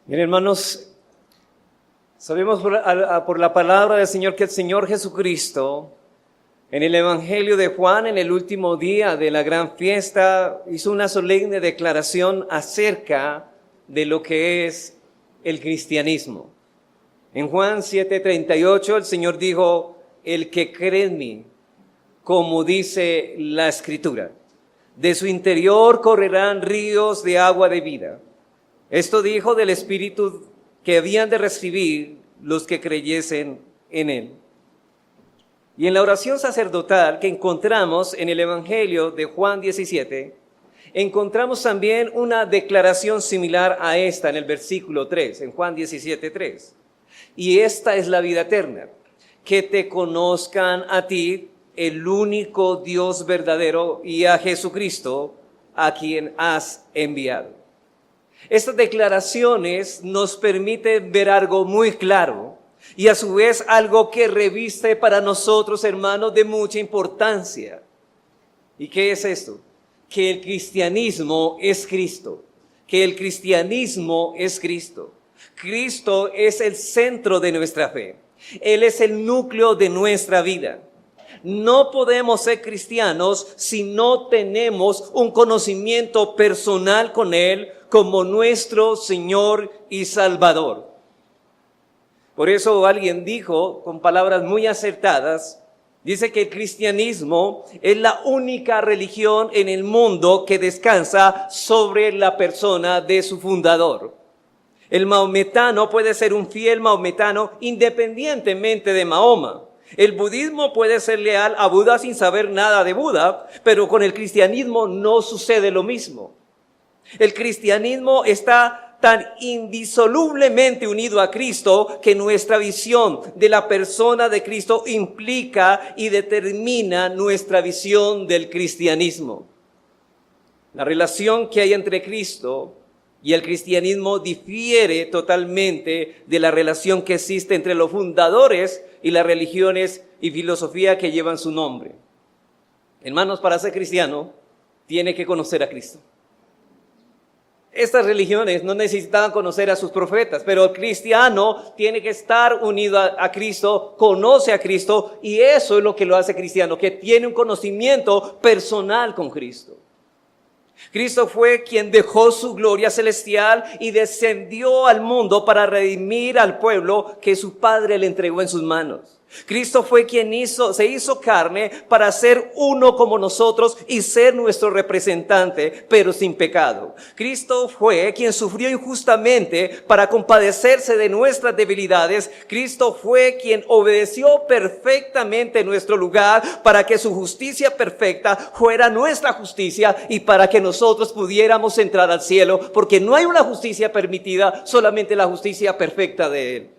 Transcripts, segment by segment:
Bien, hermanos, sabemos por la palabra del Señor que el Señor Jesucristo, en el Evangelio de Juan, en el último día de la gran fiesta, hizo una solemne declaración acerca de lo que es el cristianismo. En Juan 7:38 el Señor dijo: el que cree en mí, como dice la Escritura, de su interior correrán ríos de agua de vida. Esto dijo del Espíritu que habían de recibir los que creyesen en Él. Y en la oración sacerdotal que encontramos en el Evangelio de Juan 17, encontramos también una declaración similar a esta en el versículo 3, en Juan 17:3. Y esta es la vida eterna, que te conozcan a ti, el único Dios verdadero, y a Jesucristo, a quien has enviado. Estas declaraciones nos permiten ver algo muy claro y a su vez algo que reviste para nosotros, hermanos, de mucha importancia. ¿Y qué es esto? Que el cristianismo es Cristo. Que el cristianismo es Cristo. Cristo es el centro de nuestra fe. Él es el núcleo de nuestra vida. No podemos ser cristianos si no tenemos un conocimiento personal con Él como nuestro Señor y Salvador. Por eso alguien dijo, con palabras muy acertadas, dice que el cristianismo es la única religión en el mundo que descansa sobre la persona de su fundador. El maometano puede ser un fiel maometano independientemente de Mahoma. El budismo puede ser leal a Buda sin saber nada de Buda, pero con el cristianismo no sucede lo mismo. El cristianismo está tan indisolublemente unido a Cristo que nuestra visión de la persona de Cristo implica y determina nuestra visión del cristianismo. La relación que hay entre Cristo y el cristianismo difiere totalmente de la relación que existe entre los fundadores y las religiones y filosofía que llevan su nombre. Hermanos, para ser cristiano, tiene que conocer a Cristo. Estas religiones no necesitaban conocer a sus profetas, pero el cristiano tiene que estar unido a Cristo, conoce a Cristo, y eso es lo que lo hace cristiano, que tiene un conocimiento personal con Cristo. Cristo fue quien dejó su gloria celestial y descendió al mundo para redimir al pueblo que su Padre le entregó en sus manos. Cristo fue quien se hizo carne para ser uno como nosotros y ser nuestro representante, pero sin pecado. Cristo fue quien sufrió injustamente para compadecerse de nuestras debilidades. Cristo fue quien obedeció perfectamente en nuestro lugar para que su justicia perfecta fuera nuestra justicia y para que nosotros pudiéramos entrar al cielo, porque no hay una justicia permitida, solamente la justicia perfecta de Él.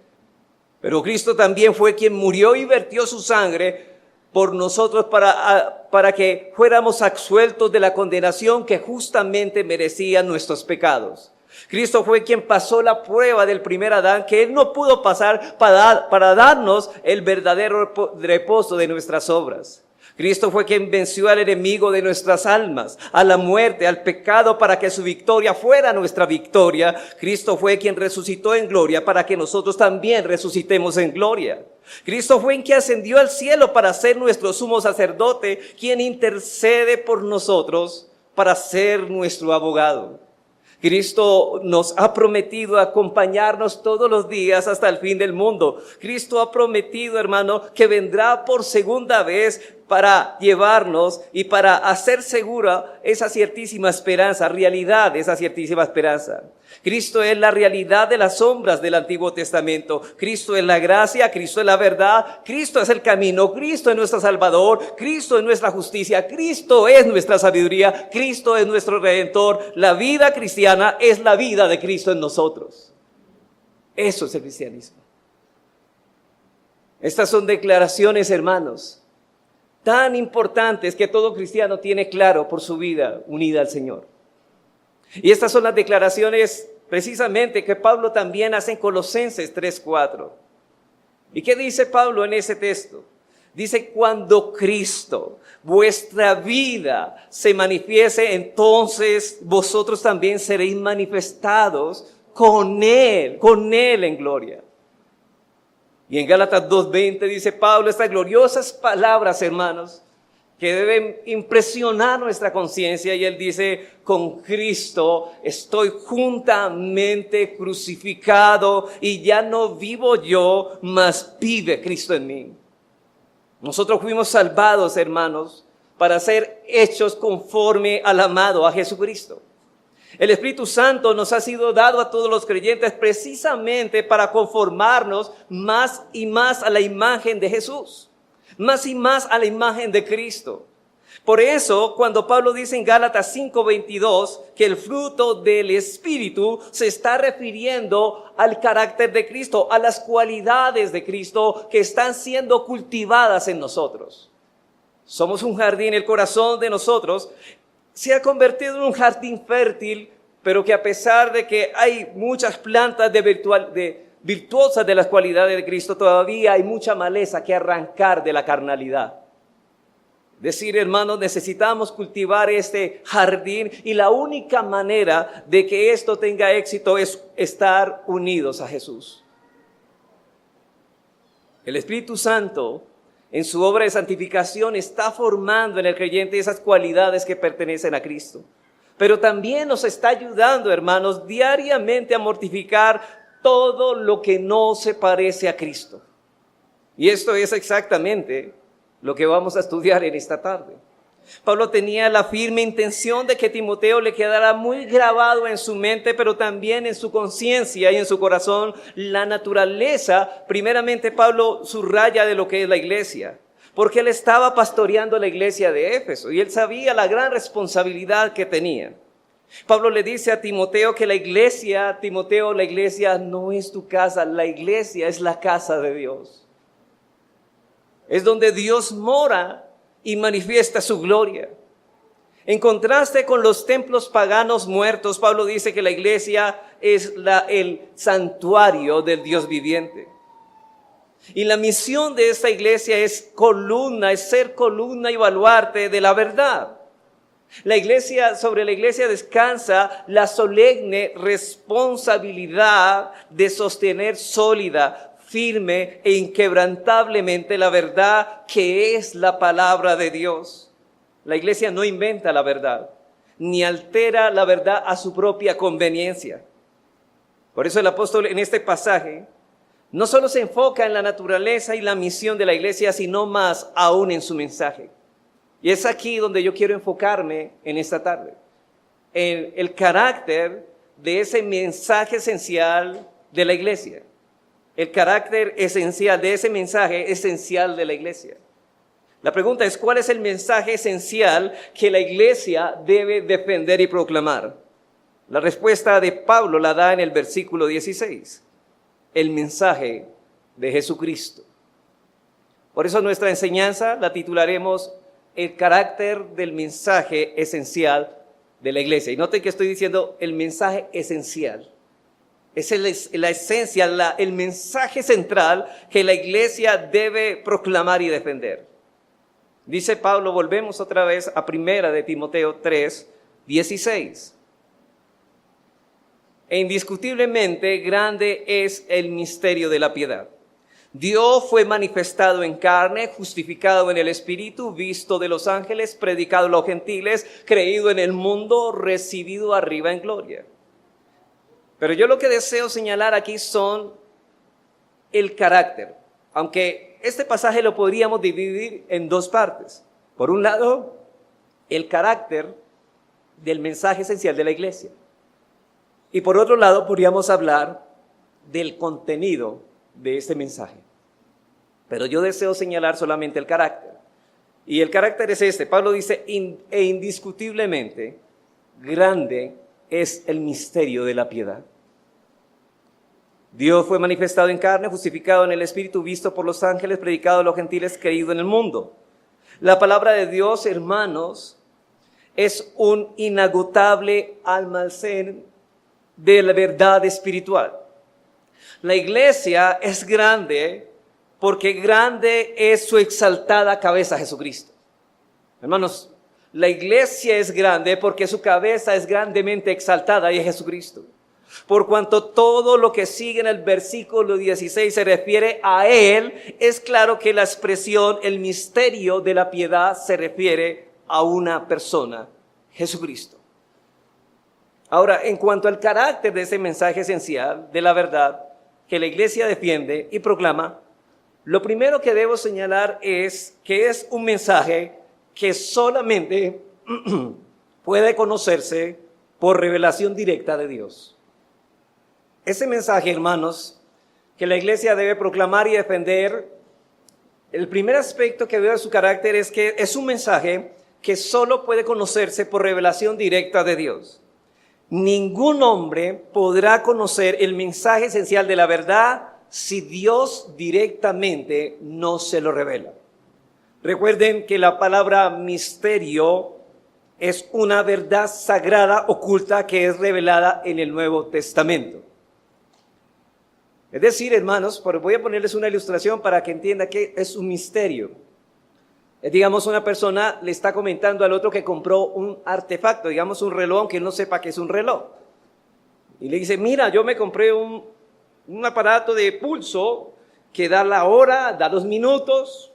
Pero Cristo también fue quien murió y vertió su sangre por nosotros para que fuéramos absueltos de la condenación que justamente merecían nuestros pecados. Cristo fue quien pasó la prueba del primer Adán que Él no pudo pasar para darnos el verdadero reposo de nuestras obras. Cristo fue quien venció al enemigo de nuestras almas, a la muerte, al pecado, para que su victoria fuera nuestra victoria. Cristo fue quien resucitó en gloria para que nosotros también resucitemos en gloria. Cristo fue quien ascendió al cielo para ser nuestro sumo sacerdote, quien intercede por nosotros para ser nuestro abogado. Cristo nos ha prometido acompañarnos todos los días hasta el fin del mundo. Cristo ha prometido, hermano, que vendrá por segunda vez para llevarnos y para hacer segura esa ciertísima esperanza, realidad de esa ciertísima esperanza. Cristo es la realidad de las sombras del Antiguo Testamento. Cristo es la gracia, Cristo es la verdad, Cristo es el camino, Cristo es nuestro Salvador, Cristo es nuestra justicia, Cristo es nuestra sabiduría, Cristo es nuestro Redentor. La vida cristiana es la vida de Cristo en nosotros. Eso es el cristianismo. Estas son declaraciones, hermanos, tan importantes que todo cristiano tiene claro por su vida unida al Señor. Y estas son las declaraciones precisamente que Pablo también hace en Colosenses 3:4. ¿Y qué dice Pablo en ese texto? Dice: cuando Cristo, vuestra vida, se manifieste, entonces vosotros también seréis manifestados con Él en gloria. Y en Gálatas 2:20 dice Pablo estas gloriosas palabras, hermanos, que deben impresionar nuestra conciencia, y él dice: con Cristo estoy juntamente crucificado, y ya no vivo yo, mas vive Cristo en mí. Nosotros fuimos salvados, hermanos, para ser hechos conforme al amado, a Jesucristo. El Espíritu Santo nos ha sido dado a todos los creyentes precisamente para conformarnos más y más a la imagen de Jesús, más y más a la imagen de Cristo. Por eso, cuando Pablo dice en Gálatas 5:22 que el fruto del Espíritu se está refiriendo al carácter de Cristo, a las cualidades de Cristo que están siendo cultivadas en nosotros. Somos un jardín, el corazón de nosotros se ha convertido en un jardín fértil, pero que a pesar de que hay muchas plantas virtuosas de las cualidades de Cristo, todavía hay mucha maleza que arrancar de la carnalidad. Decir, hermanos, necesitamos cultivar este jardín, y la única manera de que esto tenga éxito es estar unidos a Jesús. El Espíritu Santo, en su obra de santificación, está formando en el creyente esas cualidades que pertenecen a Cristo. Pero también nos está ayudando, hermanos, diariamente a mortificar todo lo que no se parece a Cristo. Y esto es exactamente lo que vamos a estudiar en esta tarde. Pablo tenía la firme intención de que Timoteo le quedara muy grabado en su mente, pero también en su conciencia y en su corazón, la naturaleza. Primeramente, Pablo subraya de lo que es la iglesia, porque él estaba pastoreando la iglesia de Éfeso y él sabía la gran responsabilidad que tenía. Pablo le dice a Timoteo que Timoteo, la iglesia no es tu casa, la iglesia es la casa de Dios. Es donde Dios mora y manifiesta su gloria. En contraste con los templos paganos muertos, Pablo dice que la iglesia es el santuario del Dios viviente. Y la misión de esta iglesia es ser columna y baluarte de la verdad. Sobre la iglesia descansa la solemne responsabilidad de sostener sólida, firme e inquebrantablemente la verdad que es la palabra de Dios. La iglesia no inventa la verdad, ni altera la verdad a su propia conveniencia. Por eso el apóstol en este pasaje no solo se enfoca en la naturaleza y la misión de la iglesia, sino más aún en su mensaje. Y es aquí donde yo quiero enfocarme en esta tarde, en el carácter de ese mensaje esencial de la iglesia. El carácter esencial de ese mensaje esencial de la iglesia. La pregunta es, ¿cuál es el mensaje esencial que la iglesia debe defender y proclamar? La respuesta de Pablo la da en el versículo 16. El mensaje de Jesucristo. Por eso nuestra enseñanza la titularemos el carácter del mensaje esencial de la iglesia. Y noten que estoy diciendo el mensaje esencial. Esa es la esencia, el mensaje central que la iglesia debe proclamar y defender. Dice Pablo, volvemos otra vez a 1 de Timoteo 3:16. E indiscutiblemente grande es el misterio de la piedad. Dios fue manifestado en carne, justificado en el Espíritu, visto de los ángeles, predicado a los gentiles, creído en el mundo, recibido arriba en gloria. Pero yo lo que deseo señalar aquí son el carácter, aunque este pasaje lo podríamos dividir en dos partes. Por un lado, el carácter del mensaje esencial de la iglesia. Y por otro lado, podríamos hablar del contenido de este mensaje. Pero yo deseo señalar solamente el carácter. Y el carácter es este. Pablo dice, e indiscutiblemente grande es el misterio de la piedad. Dios fue manifestado en carne, justificado en el Espíritu, visto por los ángeles, predicado a los gentiles, creído en el mundo. La palabra de Dios, hermanos, es un inagotable almacén de la verdad espiritual. La iglesia es grande porque grande es su exaltada cabeza, Jesucristo. Hermanos, la iglesia es grande porque su cabeza es grandemente exaltada y es Jesucristo. Por cuanto todo lo que sigue en el versículo 16 se refiere a Él, es claro que la expresión, el misterio de la piedad se refiere a una persona, Jesucristo. Ahora, en cuanto al carácter de ese mensaje esencial de la verdad que la iglesia defiende y proclama, lo primero que debo señalar es que es un mensaje que solamente puede conocerse por revelación directa de Dios. Ese mensaje, hermanos, que la iglesia debe proclamar y defender, el primer aspecto que veo de su carácter es que es un mensaje que solo puede conocerse por revelación directa de Dios. Ningún hombre podrá conocer el mensaje esencial de la verdad si Dios directamente no se lo revela. Recuerden que la palabra misterio es una verdad sagrada oculta que es revelada en el Nuevo Testamento. Es decir, hermanos, voy a ponerles una ilustración para que entiendan qué es un misterio. Digamos, una persona le está comentando al otro que compró un artefacto, digamos un reloj, aunque él no sepa que es un reloj. Y le dice, mira, yo me compré un aparato de pulso que da la hora, da los minutos.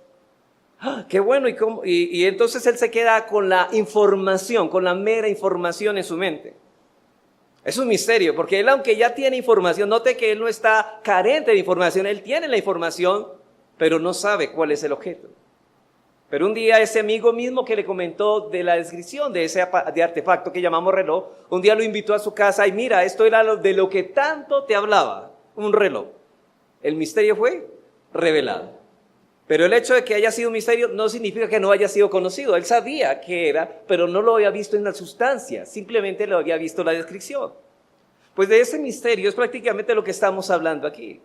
¡Ah, qué bueno! Y entonces él se queda con la información, con la mera información en su mente. Es un misterio, porque él, aunque ya tiene información, note que él no está carente de información, él tiene la información, pero no sabe cuál es el objeto. Pero un día ese amigo mismo que le comentó de la descripción de ese artefacto que llamamos reloj, un día lo invitó a su casa y mira, esto era de lo que tanto te hablaba, un reloj. El misterio fue revelado. Pero el hecho de que haya sido un misterio no significa que no haya sido conocido. Él sabía qué era, pero no lo había visto en la sustancia, simplemente lo había visto en la descripción. Pues de ese misterio es prácticamente lo que estamos hablando aquí.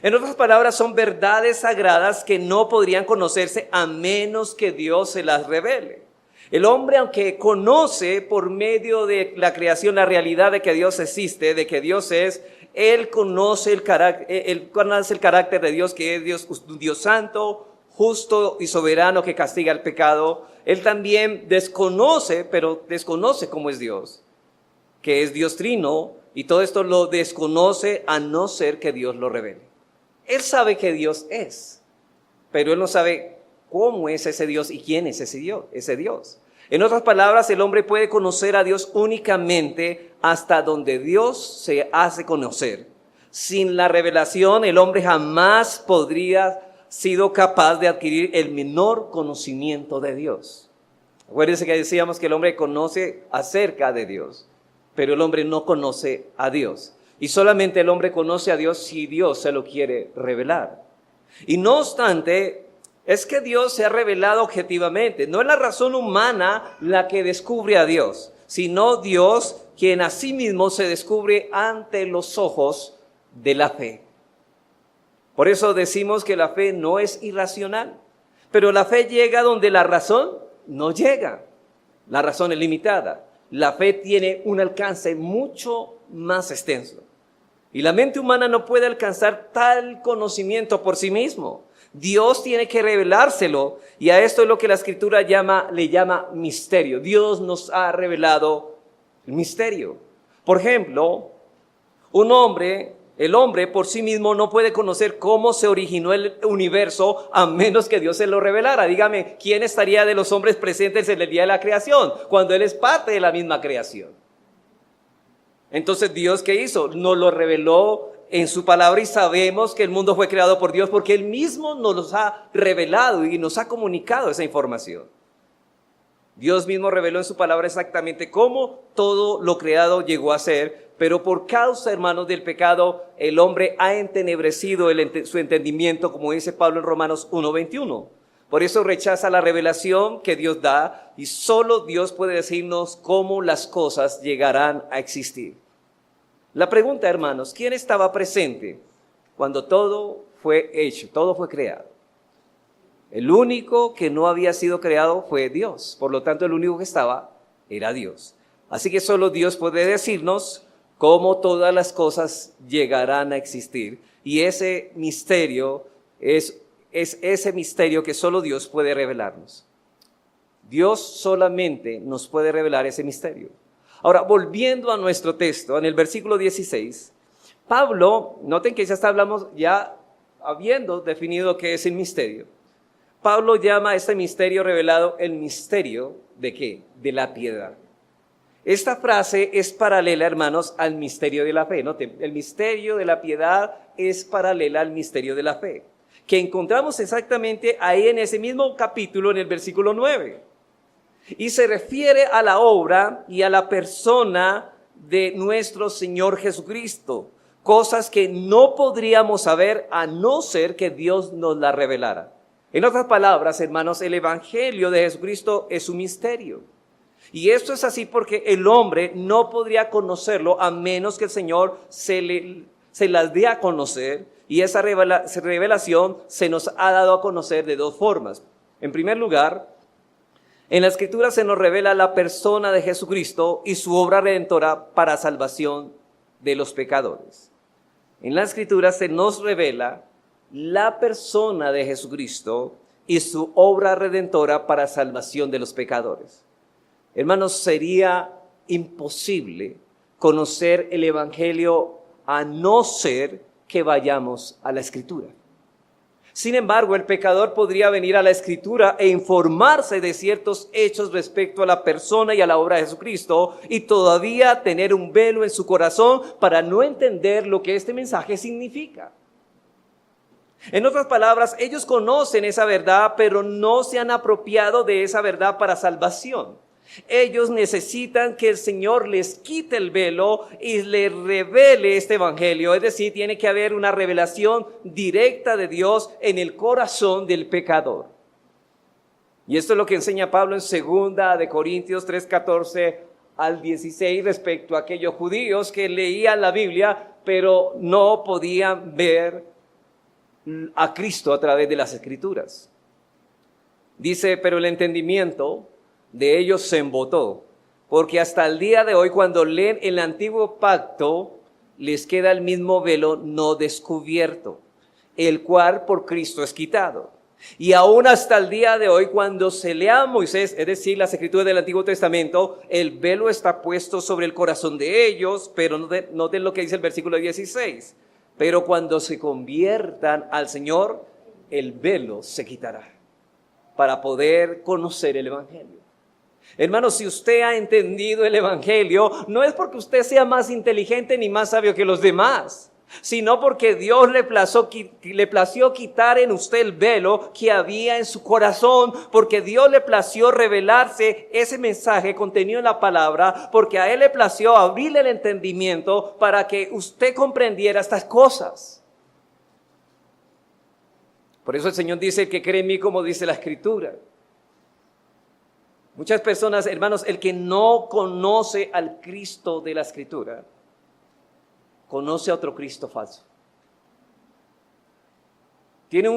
En otras palabras, son verdades sagradas que no podrían conocerse a menos que Dios se las revele. El hombre, aunque conoce por medio de la creación la realidad de que Dios existe, de que Dios es, él conoce el carácter de Dios, que es Dios santo, justo y soberano, que castiga el pecado. Él también desconoce, pero desconoce cómo es Dios, que es Dios trino, y todo esto lo desconoce a no ser que Dios lo revele. Él sabe que Dios es, pero él no sabe cómo es ese Dios y quién es ese Dios. En otras palabras, el hombre puede conocer a Dios únicamente hasta donde Dios se hace conocer. Sin la revelación, el hombre jamás podría sido capaz de adquirir el menor conocimiento de Dios. Acuérdense que decíamos que el hombre conoce acerca de Dios, pero el hombre no conoce a Dios. Y solamente el hombre conoce a Dios si Dios se lo quiere revelar. Y no obstante, es que Dios se ha revelado objetivamente. No es la razón humana la que descubre a Dios, sino Dios quien a sí mismo se descubre ante los ojos de la fe. Por eso decimos que la fe no es irracional, pero la fe llega donde la razón no llega. La razón es limitada. La fe tiene un alcance mucho más extenso. Y la mente humana no puede alcanzar tal conocimiento por sí mismo. Dios tiene que revelárselo, y a esto es lo que la Escritura le llama misterio. Dios nos ha revelado el misterio. Por ejemplo, el hombre por sí mismo no puede conocer cómo se originó el universo a menos que Dios se lo revelara. Dígame, ¿quién estaría de los hombres presentes en el día de la creación, cuando Él es parte de la misma creación? Entonces, ¿Dios qué hizo? Nos lo reveló en su palabra y sabemos que el mundo fue creado por Dios porque Él mismo nos los ha revelado y nos ha comunicado esa información. Dios mismo reveló en su palabra exactamente cómo todo lo creado llegó a ser, pero por causa, hermanos, del pecado, el hombre ha entenebrecido su entendimiento, como dice Pablo en Romanos 1:21. Por eso rechaza la revelación que Dios da, y solo Dios puede decirnos cómo las cosas llegarán a existir. La pregunta, hermanos, ¿quién estaba presente cuando todo fue hecho, todo fue creado? El único que no había sido creado fue Dios. Por lo tanto, el único que estaba era Dios. Así que solo Dios puede decirnos cómo todas las cosas llegarán a existir. Y ese misterio es ese misterio que solo Dios puede revelarnos. Dios solamente nos puede revelar ese misterio. Ahora, volviendo a nuestro texto, en el versículo 16, Pablo, noten que ya habiendo definido qué es el misterio. Pablo llama a este misterio revelado el misterio ¿de qué? De la piedad. Esta frase es paralela, hermanos, al misterio de la fe. Noten, el misterio de la piedad es paralela al misterio de la fe, que encontramos exactamente ahí en ese mismo capítulo, en el versículo 9. Y se refiere a la obra y a la persona de nuestro Señor Jesucristo, cosas que no podríamos saber a no ser que Dios nos la revelara. En otras palabras, hermanos, el Evangelio de Jesucristo es un misterio. Y esto es así porque el hombre no podría conocerlo a menos que el Señor se las dé a conocer, y esa revelación se nos ha dado a conocer de dos formas. En primer lugar, en la Escritura se nos revela la persona de Jesucristo y su obra redentora para salvación de los pecadores. En la Escritura se nos revela la persona de Jesucristo y su obra redentora para salvación de los pecadores. Hermanos, sería imposible conocer el Evangelio a no ser que vayamos a la Escritura. Sin embargo, el pecador podría venir a la Escritura e informarse de ciertos hechos respecto a la persona y a la obra de Jesucristo y todavía tener un velo en su corazón para no entender lo que este mensaje significa. En otras palabras, ellos conocen esa verdad, pero no se han apropiado de esa verdad para salvación. Ellos necesitan que el Señor les quite el velo y les revele este evangelio. Es decir, tiene que haber una revelación directa de Dios en el corazón del pecador. Y esto es lo que enseña Pablo en 2 de Corintios 3:14 al 16 respecto a aquellos judíos que leían la Biblia, pero no podían ver a Cristo a través de las Escrituras. Dice, pero el entendimiento de ellos se embotó, porque hasta el día de hoy, cuando leen el antiguo pacto, les queda el mismo velo no descubierto, el cual por Cristo es quitado. Y aún hasta el día de hoy, cuando se lea a Moisés, es decir, las Escrituras del Antiguo Testamento, el velo está puesto sobre el corazón de ellos, pero noten lo que dice el versículo 16. Pero cuando se conviertan al Señor, el velo se quitará para poder conocer el Evangelio. Hermanos, si usted ha entendido el Evangelio, no es porque usted sea más inteligente ni más sabio que los demás, sino porque Dios le plació quitar en usted el velo que había en su corazón, porque Dios le plació revelarse ese mensaje contenido en la palabra, porque a Él le plació abrirle el entendimiento para que usted comprendiera estas cosas. Por eso el Señor dice, el que cree en mí, como dice la Escritura. Muchas personas, hermanos, el que no conoce al Cristo de la Escritura, conoce a otro Cristo falso. Tiene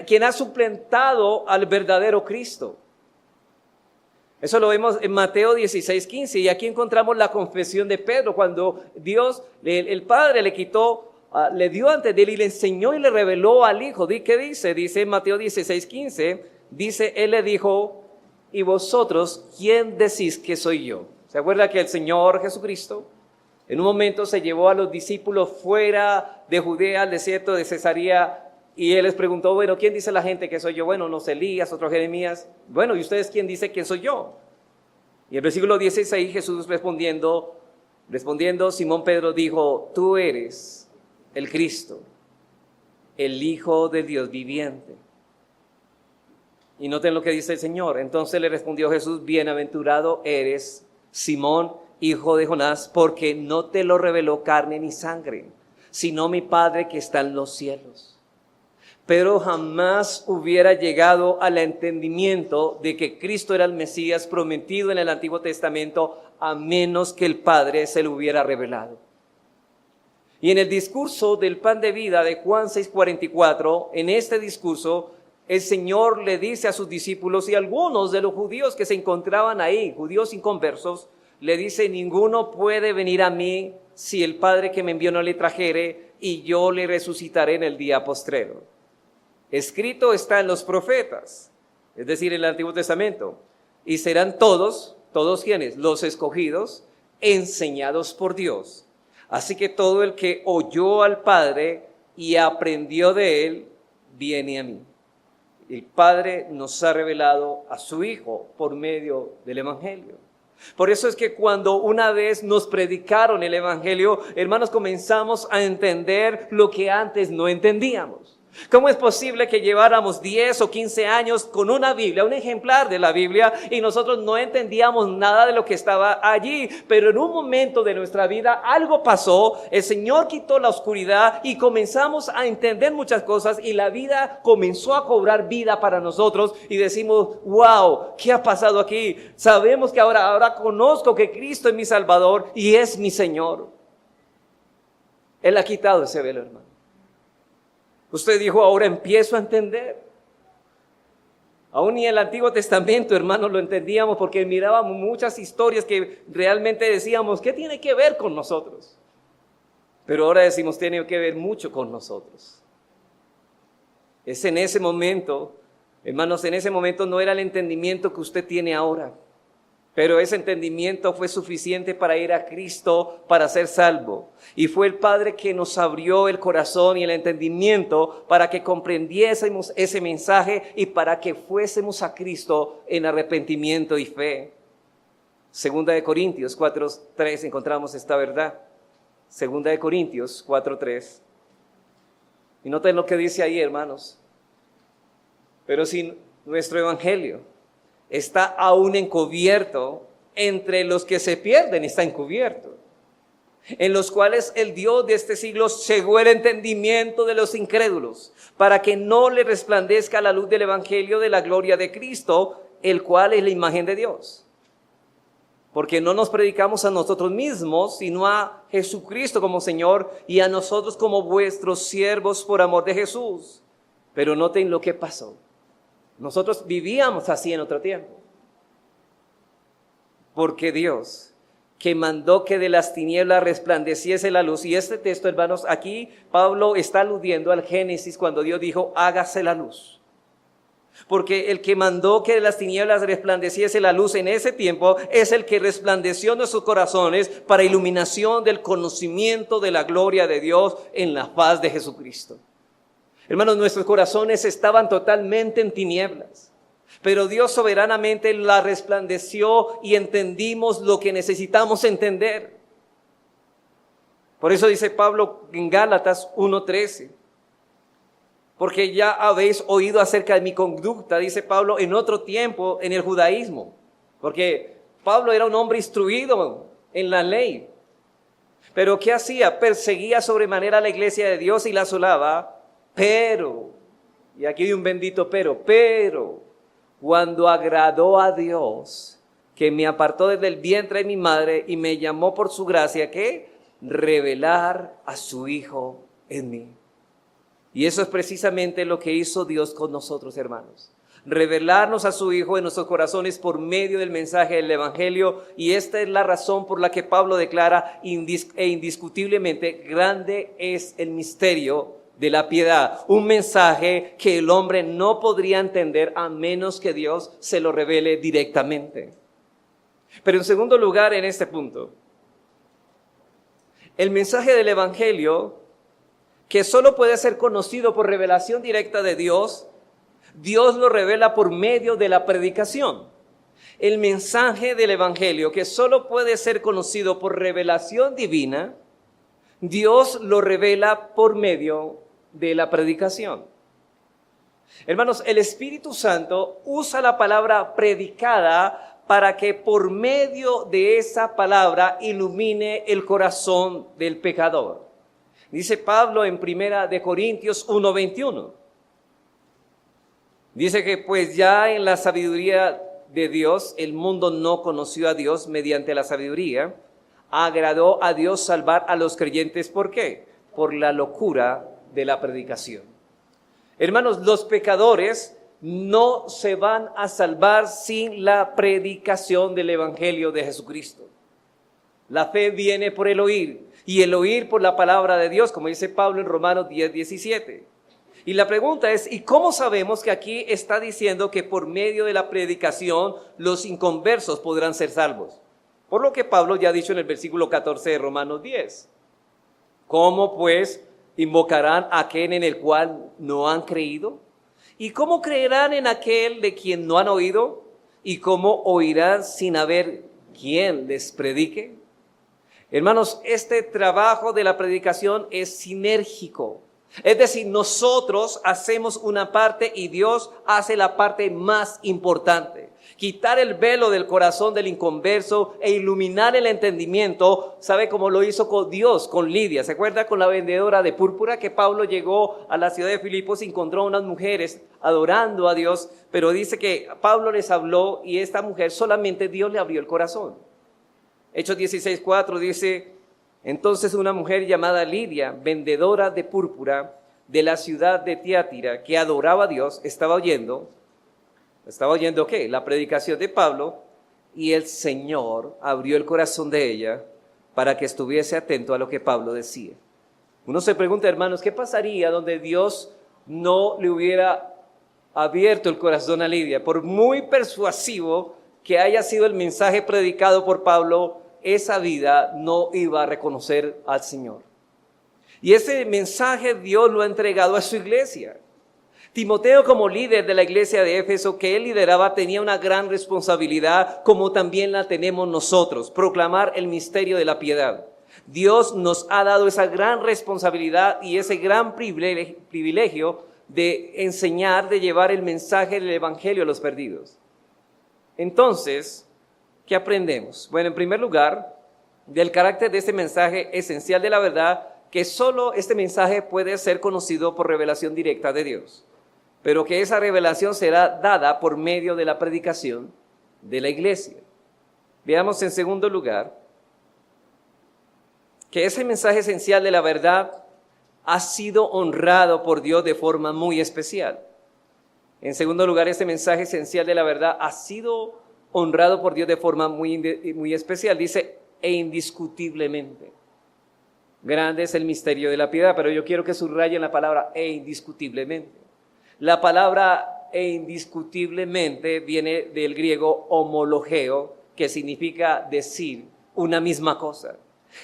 quien ha suplantado al verdadero Cristo. Eso lo vemos en Mateo 16:15, y aquí encontramos la confesión de Pedro, cuando Dios, el Padre le dio antes de él y le enseñó y le reveló al Hijo. ¿Qué dice? Dice en Mateo 16:15, dice, Él le dijo, ¿y vosotros quién decís que soy yo? ¿Se acuerda que el Señor Jesucristo en un momento se llevó a los discípulos fuera de Judea, al desierto de Cesarea, y Él les preguntó, bueno, ¿quién dice la gente que soy yo? Bueno, unos Elías, otros Jeremías. Bueno, ¿y ustedes quién dice que soy yo? Y el versículo 16, Jesús respondiendo, Simón Pedro dijo, tú eres el Cristo, el Hijo de Dios viviente. Y noten lo que dice el Señor. Entonces le respondió Jesús, bienaventurado eres, Simón, hijo de Jonás, porque no te lo reveló carne ni sangre, sino mi Padre que está en los cielos. Pedro jamás hubiera llegado al entendimiento de que Cristo era el Mesías prometido en el Antiguo Testamento, a menos que el Padre se lo hubiera revelado. Y en el discurso del pan de vida de Juan 6:44, en este discurso, el Señor le dice a sus discípulos y a algunos de los judíos que se encontraban ahí, judíos inconversos, le dice, ninguno puede venir a mí si el Padre que me envió no le trajere, y yo le resucitaré en el día postrero. Escrito está en los profetas, es decir, en el Antiguo Testamento, y serán todos, ¿Todos quiénes? Los escogidos, enseñados por Dios. Así que todo el que oyó al Padre y aprendió de él, viene a mí. El Padre nos ha revelado a su Hijo por medio del Evangelio. Por eso es que cuando una vez nos predicaron el Evangelio, hermanos, comenzamos a entender lo que antes no entendíamos. ¿Cómo es posible que lleváramos 10 o 15 años con una Biblia, un ejemplar de la Biblia, y nosotros no entendíamos nada de lo que estaba allí? Pero en un momento de nuestra vida algo pasó, el Señor quitó la oscuridad y comenzamos a entender muchas cosas y la vida comenzó a cobrar vida para nosotros y decimos, wow, ¿qué ha pasado aquí? Sabemos que ahora conozco que Cristo es mi Salvador y es mi Señor. Él ha quitado ese velo, hermano. Usted dijo, ahora empiezo a entender. Aún ni en el Antiguo Testamento, hermanos, lo entendíamos porque mirábamos muchas historias que realmente decíamos, ¿qué tiene que ver con nosotros? Pero ahora decimos, tiene que ver mucho con nosotros. Es en ese momento, hermanos, en ese momento no era el entendimiento que usted tiene ahora. Pero ese entendimiento fue suficiente para ir a Cristo para ser salvo. Y fue el Padre que nos abrió el corazón y el entendimiento para que comprendiésemos ese mensaje y para que fuésemos a Cristo en arrepentimiento y fe. Segunda de Corintios 4:3 encontramos esta verdad. Segunda de Corintios 4:3. Y noten lo que dice ahí, hermanos. Pero si nuestro evangelio está aún encubierto, entre los que se pierden está encubierto, en los cuales el Dios de este siglo cegó el entendimiento de los incrédulos, para que no le resplandezca la luz del evangelio de la gloria de Cristo, el cual es la imagen de Dios. Porque no nos predicamos a nosotros mismos, sino a Jesucristo como Señor y a nosotros como vuestros siervos por amor de Jesús. Pero noten lo que pasó. Nosotros vivíamos así en otro tiempo. Porque Dios, que mandó que de las tinieblas resplandeciese la luz. Y este texto, hermanos, aquí Pablo está aludiendo al Génesis cuando Dios dijo, hágase la luz. Porque el que mandó que de las tinieblas resplandeciese la luz en ese tiempo es el que resplandeció en nuestros corazones para iluminación del conocimiento de la gloria de Dios en la faz de Jesucristo. Hermanos, nuestros corazones estaban totalmente en tinieblas, pero Dios soberanamente la resplandeció y entendimos lo que necesitamos entender. Por eso dice Pablo en Gálatas 1:13, porque ya habéis oído acerca de mi conducta, dice Pablo, en otro tiempo en el judaísmo, porque Pablo era un hombre instruido en la ley. Pero ¿qué hacía? Perseguía sobremanera a la iglesia de Dios y la asolaba. Pero, y aquí hay un bendito pero, cuando agradó a Dios, que me apartó desde el vientre de mi madre y me llamó por su gracia, ¿qué? Revelar a su Hijo en mí. Y eso es precisamente lo que hizo Dios con nosotros, hermanos. Revelarnos a su Hijo en nuestros corazones por medio del mensaje del Evangelio. Y esta es la razón por la que Pablo declara indiscutiblemente, grande es el misterio de la piedad, un mensaje que el hombre no podría entender a menos que Dios se lo revele directamente. Pero en segundo lugar, en este punto, el mensaje del Evangelio, que solo puede ser conocido por revelación directa de Dios, Dios lo revela por medio de la predicación. El mensaje del Evangelio, que solo puede ser conocido por revelación divina, Dios lo revela por medio de la predicación. Hermanos, el Espíritu Santo usa la palabra predicada para que por medio de esa palabra ilumine el corazón del pecador. Dice Pablo en 1 de Corintios 1:21. Dice que pues ya en la sabiduría de Dios, el mundo no conoció a Dios mediante la sabiduría, agradó a Dios salvar a los creyentes. ¿Por qué? Por la locura de la predicación. Hermanos, los pecadores no se van a salvar sin la predicación del Evangelio de Jesucristo. La fe viene por el oír, y el oír por la palabra de Dios, como dice Pablo en Romanos 10:17. Y la pregunta es, ¿y cómo sabemos que aquí está diciendo que por medio de la predicación los inconversos podrán ser salvos? Por lo que Pablo ya ha dicho en el versículo 14 de Romanos 10. ¿Cómo pues invocarán a aquel en el cual no han creído? ¿Y cómo creerán en aquel de quien no han oído? ¿Y cómo oirán sin haber quien les predique? Hermanos, este trabajo de la predicación es sinérgico. Es decir, nosotros hacemos una parte y Dios hace la parte más importante. Quitar el velo del corazón del inconverso e iluminar el entendimiento, ¿sabe cómo lo hizo con Dios, con Lidia? ¿Se acuerda con la vendedora de púrpura que Pablo llegó a la ciudad de Filipos y encontró a unas mujeres adorando a Dios? Pero dice que Pablo les habló y esta mujer solamente Dios le abrió el corazón. Hechos 16:4 dice: entonces una mujer llamada Lidia, vendedora de púrpura de la ciudad de Tiatira, que adoraba a Dios, estaba oyendo ¿qué? La predicación de Pablo, y el Señor abrió el corazón de ella para que estuviese atento a lo que Pablo decía. Uno se pregunta, hermanos, ¿qué pasaría donde Dios no le hubiera abierto el corazón a Lidia? Por muy persuasivo que haya sido el mensaje predicado por Pablo, esa vida no iba a reconocer al Señor. Y ese mensaje Dios lo ha entregado a su iglesia. Timoteo, como líder de la iglesia de Éfeso que él lideraba, tenía una gran responsabilidad, como también la tenemos nosotros: proclamar el misterio de la piedad. Dios nos ha dado esa gran responsabilidad y ese gran privilegio de enseñar, de llevar el mensaje del evangelio a los perdidos. Entonces, ¿qué aprendemos? Bueno, en primer lugar, del carácter de este mensaje esencial de la verdad, que solo este mensaje puede ser conocido por revelación directa de Dios, pero que esa revelación será dada por medio de la predicación de la iglesia. Veamos en segundo lugar, que ese mensaje esencial de la verdad ha sido honrado por Dios de forma muy especial. En segundo lugar, este mensaje esencial de la verdad ha sido honrado por Dios de forma muy especial. Dice, e indiscutiblemente. Grande es el misterio de la piedad, pero yo quiero que subrayen la palabra e indiscutiblemente. La palabra e indiscutiblemente viene del griego homologeo, que significa decir una misma cosa.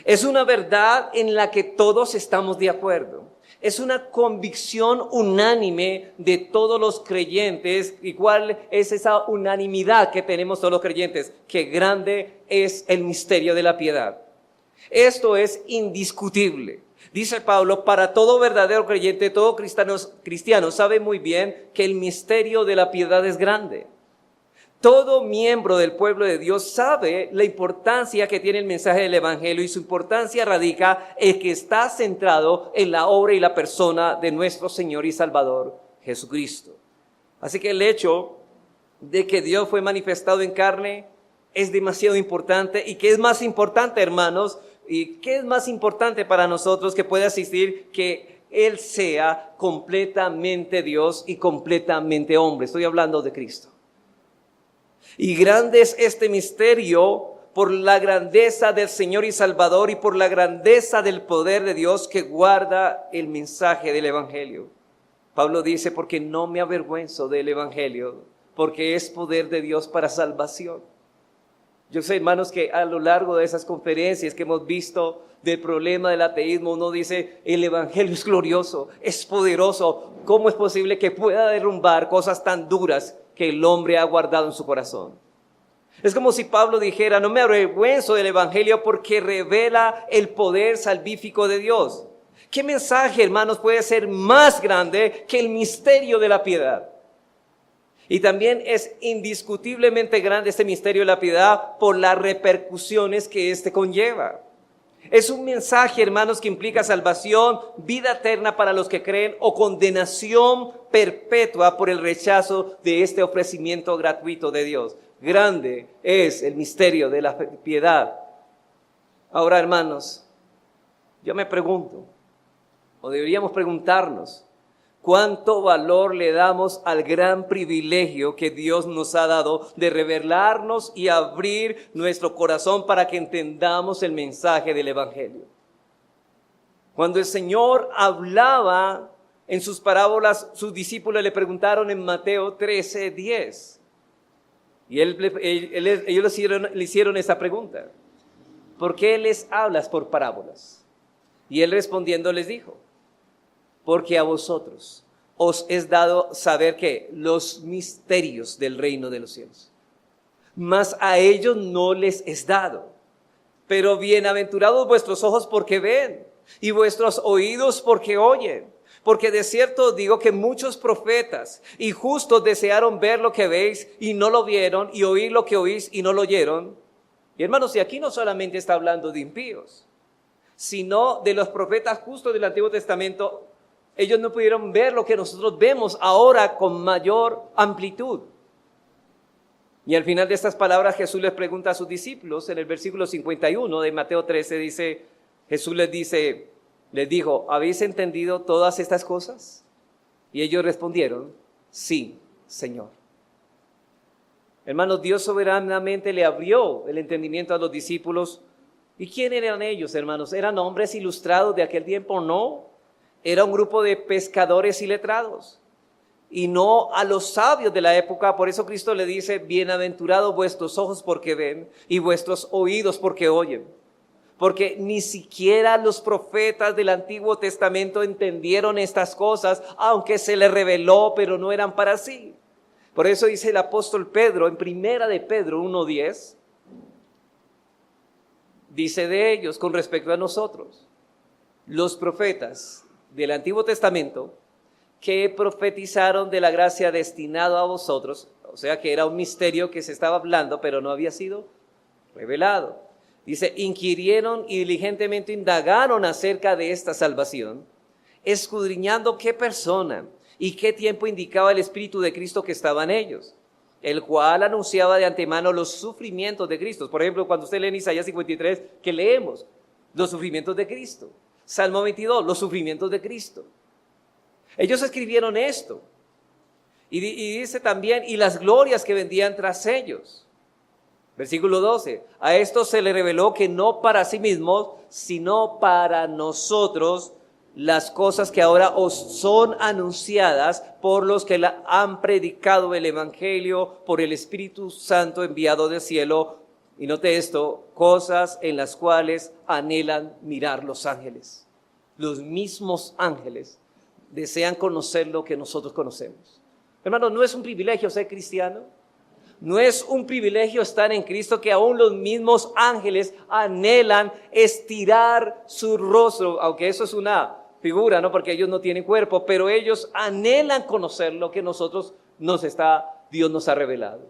Es una verdad en la que todos estamos de acuerdo. Es una convicción unánime de todos los creyentes. ¿Y cuál es esa unanimidad que tenemos todos los creyentes? Que grande es el misterio de la piedad. Esto es indiscutible. Dice Pablo, para todo verdadero creyente, todo cristiano sabe muy bien que el misterio de la piedad es grande. Todo miembro del pueblo de Dios sabe la importancia que tiene el mensaje del evangelio, y su importancia radica en que está centrado en la obra y la persona de nuestro Señor y Salvador Jesucristo. Así que el hecho de que Dios fue manifestado en carne es demasiado importante. ¿Y qué es más importante, hermanos? ¿Y qué es más importante para nosotros que pueda asistir? Que Él sea completamente Dios y completamente hombre. Estoy hablando de Cristo. Y grande es este misterio por la grandeza del Señor y Salvador y por la grandeza del poder de Dios que guarda el mensaje del evangelio. Pablo dice, porque no me avergüenzo del evangelio, porque es poder de Dios para salvación. Yo sé, hermanos, que a lo largo de esas conferencias que hemos visto del problema del ateísmo, uno dice, el evangelio es glorioso, es poderoso. ¿Cómo es posible que pueda derrumbar cosas tan duras que el hombre ha guardado en su corazón? Es como si Pablo dijera, no me avergüenzo del evangelio porque revela el poder salvífico de Dios. ¿Qué mensaje, hermanos, puede ser más grande que el misterio de la piedad? Y también es indiscutiblemente grande este misterio de la piedad por las repercusiones que éste conlleva. Es un mensaje, hermanos, que implica salvación, vida eterna para los que creen, o condenación perpetua por el rechazo de este ofrecimiento gratuito de Dios. Grande es el misterio de la piedad. Ahora, hermanos, yo me pregunto, o deberíamos preguntarnos, ¿cuánto valor le damos al gran privilegio que Dios nos ha dado de revelarnos y abrir nuestro corazón para que entendamos el mensaje del evangelio? Cuando el Señor hablaba en sus parábolas, sus discípulos le preguntaron en Mateo 13:10. Y ellos le hicieron esa pregunta. ¿Por qué les hablas por parábolas? Y él respondiendo les dijo, porque a vosotros os es dado saber que los misterios del reino de los cielos, mas a ellos no les es dado. Pero bienaventurados vuestros ojos porque ven, y vuestros oídos porque oyen. Porque de cierto digo que muchos profetas y justos desearon ver lo que veis y no lo vieron, y oír lo que oís y no lo oyeron. Y hermanos, y aquí no solamente está hablando de impíos, sino de los profetas justos del Antiguo Testamento. Ellos no pudieron ver lo que nosotros vemos ahora con mayor amplitud. Y al final de estas palabras Jesús les pregunta a sus discípulos, en el versículo 51 de Mateo 13, dice, Jesús les dijo, ¿habéis entendido todas estas cosas? Y ellos respondieron, sí, Señor. Hermanos, Dios soberanamente le abrió el entendimiento a los discípulos. ¿Y quién eran ellos, hermanos? ¿Eran hombres ilustrados de aquel tiempo? No. Era un grupo de pescadores y letrados. Y no a los sabios de la época. Por eso Cristo le dice, bienaventurados vuestros ojos porque ven y vuestros oídos porque oyen. Porque ni siquiera los profetas del Antiguo Testamento entendieron estas cosas, aunque se les reveló, pero no eran para sí. Por eso dice el apóstol Pedro, en primera de Pedro 1:10, dice de ellos con respecto a nosotros, los profetas del Antiguo Testamento que profetizaron de la gracia destinada a vosotros, o sea que era un misterio que se estaba hablando, pero no había sido revelado. Dice, inquirieron y diligentemente indagaron acerca de esta salvación, escudriñando qué persona y qué tiempo indicaba el Espíritu de Cristo que estaba en ellos, el cual anunciaba de antemano los sufrimientos de Cristo. Por ejemplo, cuando usted lee en Isaías 53, que leemos los sufrimientos de Cristo. Salmo 22, los sufrimientos de Cristo. Ellos escribieron esto. Y dice también, y las glorias que vendían tras ellos. Versículo 12, a esto se le reveló que no para sí mismos, sino para nosotros, las cosas que ahora os son anunciadas por los que han predicado el Evangelio por el Espíritu Santo enviado del cielo. Y note esto, cosas en las cuales anhelan mirar los ángeles. Los mismos ángeles desean conocer lo que nosotros conocemos. Hermanos, ¿no es un privilegio ser cristiano? ¿No es un privilegio estar en Cristo que aún los mismos ángeles anhelan estirar su rostro? Aunque eso es una figura, ¿no? Porque ellos no tienen cuerpo, pero ellos anhelan conocer lo que Dios nos ha revelado.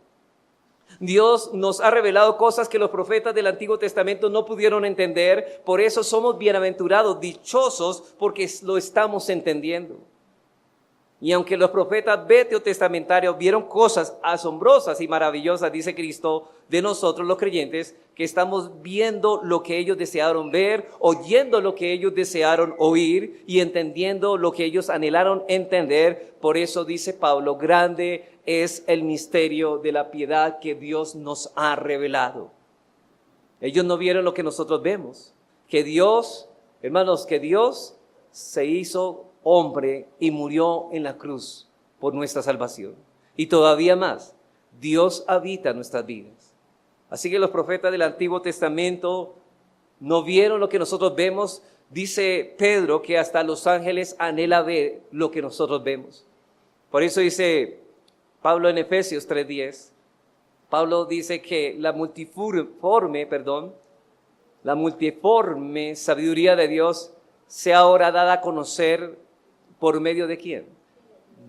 Dios nos ha revelado cosas que los profetas del Antiguo Testamento no pudieron entender. Por eso somos bienaventurados, dichosos, porque lo estamos entendiendo. Y aunque los profetas veterotestamentarios vieron cosas asombrosas y maravillosas, dice Cristo, de nosotros los creyentes, que estamos viendo lo que ellos desearon ver, oyendo lo que ellos desearon oír y entendiendo lo que ellos anhelaron entender. Por eso dice Pablo, grande es el misterio de la piedad que Dios nos ha revelado. Ellos no vieron lo que nosotros vemos, que Dios, hermanos, que Dios se hizo hombre y murió en la cruz por nuestra salvación. Y todavía más, Dios habita en nuestras vidas. Así que los profetas del Antiguo Testamento no vieron lo que nosotros vemos. Dice Pedro que hasta los ángeles anhela ver lo que nosotros vemos. Por eso dice Pablo en Efesios 3:10, Pablo dice que la multiforme sabiduría de Dios sea ahora dada a conocer ¿por medio de quién?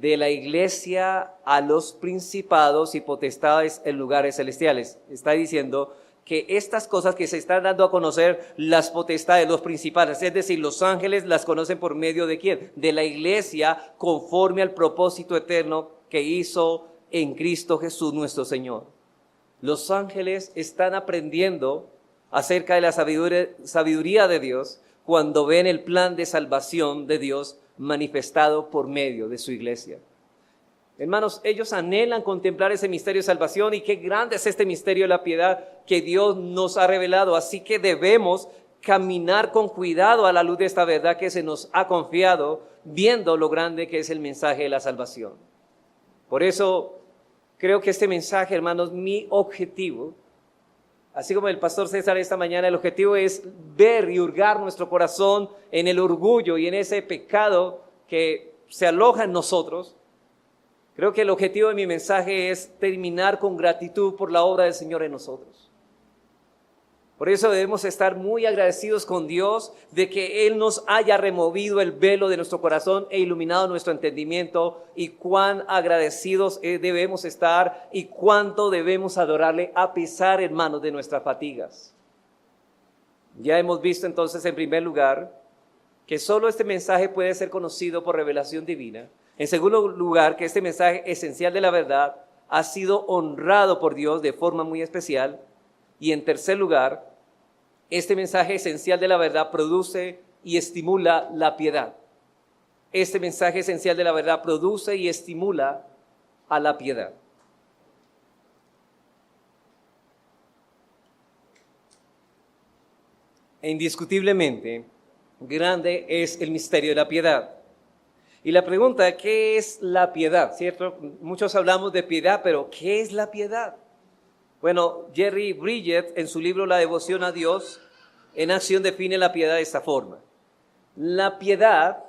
De la iglesia a los principados y potestades en lugares celestiales. Está diciendo que estas cosas que se están dando a conocer, las potestades, los principados, es decir, los ángeles las conocen por medio de quién? De la iglesia conforme al propósito eterno que hizo en Cristo Jesús nuestro Señor. Los ángeles están aprendiendo acerca de la sabiduría de Dios cuando ven el plan de salvación de Dios manifestado por medio de su iglesia. Hermanos, ellos anhelan contemplar ese misterio de salvación y qué grande es este misterio de la piedad que Dios nos ha revelado. Así que debemos caminar con cuidado a la luz de esta verdad que se nos ha confiado, viendo lo grande que es el mensaje de la salvación. Por eso creo que este mensaje, hermanos, mi objetivo, así como el pastor César esta mañana, el objetivo es ver y hurgar nuestro corazón en el orgullo y en ese pecado que se aloja en nosotros. Creo que el objetivo de mi mensaje es terminar con gratitud por la obra del Señor en nosotros. Por eso debemos estar muy agradecidos con Dios de que Él nos haya removido el velo de nuestro corazón e iluminado nuestro entendimiento, y cuán agradecidos debemos estar y cuánto debemos adorarle a pesar, hermanos, de nuestras fatigas. Ya hemos visto entonces, en primer lugar, que solo este mensaje puede ser conocido por revelación divina. En segundo lugar, que este mensaje esencial de la verdad ha sido honrado por Dios de forma muy especial. Y en tercer lugar, este mensaje esencial de la verdad produce y estimula la piedad. Este mensaje esencial de la verdad produce y estimula a la piedad. E indiscutiblemente, grande es el misterio de la piedad. Y la pregunta, ¿qué es la piedad? ¿Cierto? Muchos hablamos de piedad, pero ¿qué es la piedad? Bueno, Jerry Bridget, en su libro La devoción a Dios en acción, define la piedad de esta forma. La piedad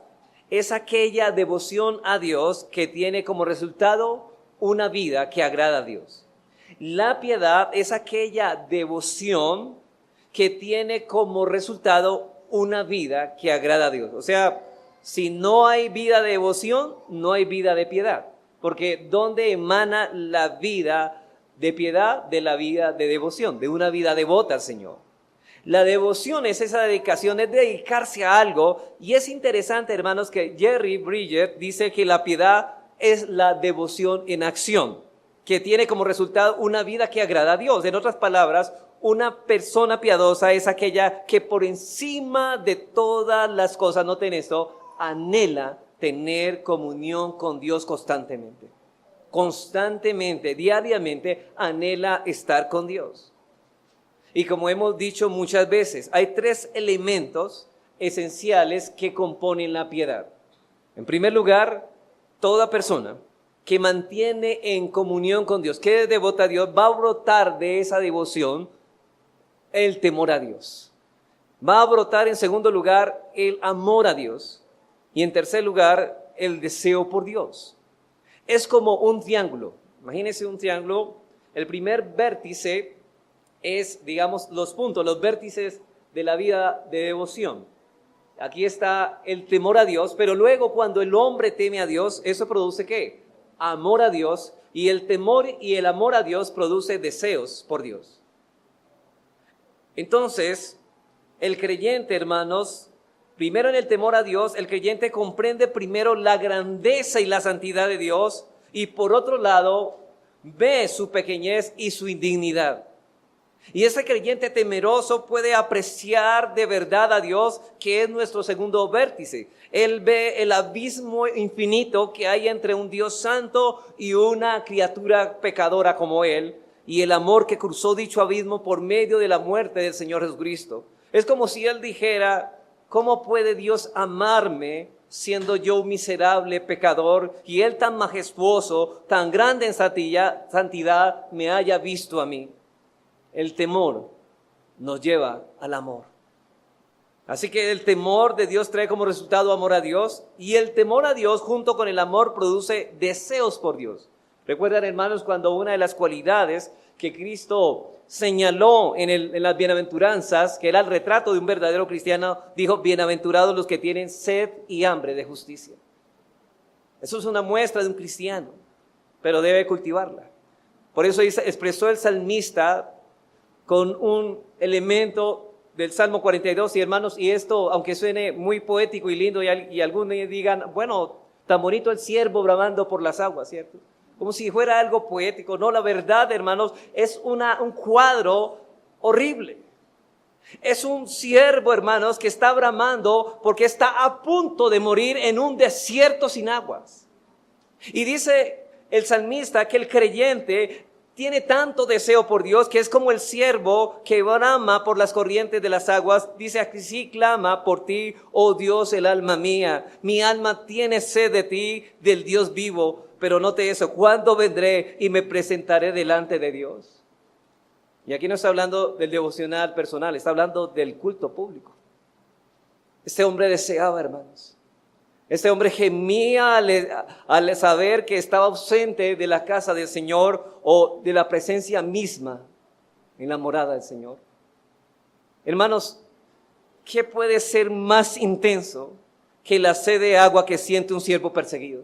es aquella devoción a Dios que tiene como resultado una vida que agrada a Dios. La piedad es aquella devoción que tiene como resultado una vida que agrada a Dios. O sea, si no hay vida de devoción, no hay vida de piedad. Porque ¿dónde emana la vida de piedad? De la vida de devoción, de una vida devota al Señor. La devoción es esa dedicación, es dedicarse a algo. Y es interesante, hermanos, que Jerry Bridget dice que la piedad es la devoción en acción, que tiene como resultado una vida que agrada a Dios. En otras palabras, una persona piadosa es aquella que por encima de todas las cosas, noten esto, anhela tener comunión con Dios constantemente. Constantemente, diariamente, anhela estar con Dios. Y como hemos dicho muchas veces, hay tres elementos esenciales que componen la piedad. En primer lugar, toda persona que mantiene en comunión con Dios, que es devota a Dios, va a brotar de esa devoción el temor a Dios. Va a brotar, en segundo lugar, el amor a Dios. Y en tercer lugar, el deseo por Dios. Es como un triángulo. Imagínense un triángulo. El primer vértice es, digamos, los puntos, los vértices de la vida de devoción. Aquí está el temor a Dios, pero luego cuando el hombre teme a Dios, ¿eso produce qué? Amor a Dios, y el temor y el amor a Dios produce deseos por Dios. Entonces, el creyente, hermanos, primero en el temor a Dios, el creyente comprende primero la grandeza y la santidad de Dios, y por otro lado, ve su pequeñez y su indignidad. Y ese creyente temeroso puede apreciar de verdad a Dios, que es nuestro segundo vértice. Él ve el abismo infinito que hay entre un Dios santo y una criatura pecadora como Él, y el amor que cruzó dicho abismo por medio de la muerte del Señor Jesucristo. Es como si Él dijera: ¿cómo puede Dios amarme siendo yo un miserable pecador, y Él tan majestuoso, tan grande en santidad, me haya visto a mí? El temor nos lleva al amor. Así que el temor de Dios trae como resultado amor a Dios, y el temor a Dios junto con el amor produce deseos por Dios. Recuerdan, hermanos, cuando una de las cualidades que Cristo señaló en las bienaventuranzas, que era el retrato de un verdadero cristiano, dijo: bienaventurados los que tienen sed y hambre de justicia. Eso es una muestra de un cristiano, pero debe cultivarla. Por eso expresó el salmista con un elemento del Salmo 42, y hermanos, y esto, aunque suene muy poético y lindo, y algunos digan: bueno, tan bonito el ciervo bramando por las aguas, ¿cierto? Como si fuera algo poético. No, la verdad, hermanos, es un cuadro horrible. Es un ciervo, hermanos, que está bramando porque está a punto de morir en un desierto sin aguas. Y dice el salmista que el creyente tiene tanto deseo por Dios que es como el ciervo que brama por las corrientes de las aguas. Dice aquí, sí clama por ti, oh Dios, el alma mía. Mi alma tiene sed de ti, del Dios vivo. Pero note eso, ¿cuándo vendré y me presentaré delante de Dios? Y aquí no está hablando del devocional personal, está hablando del culto público. Este hombre deseaba, hermanos. Este hombre gemía al saber que estaba ausente de la casa del Señor o de la presencia misma en la morada del Señor. Hermanos, ¿qué puede ser más intenso que la sed de agua que siente un siervo perseguido?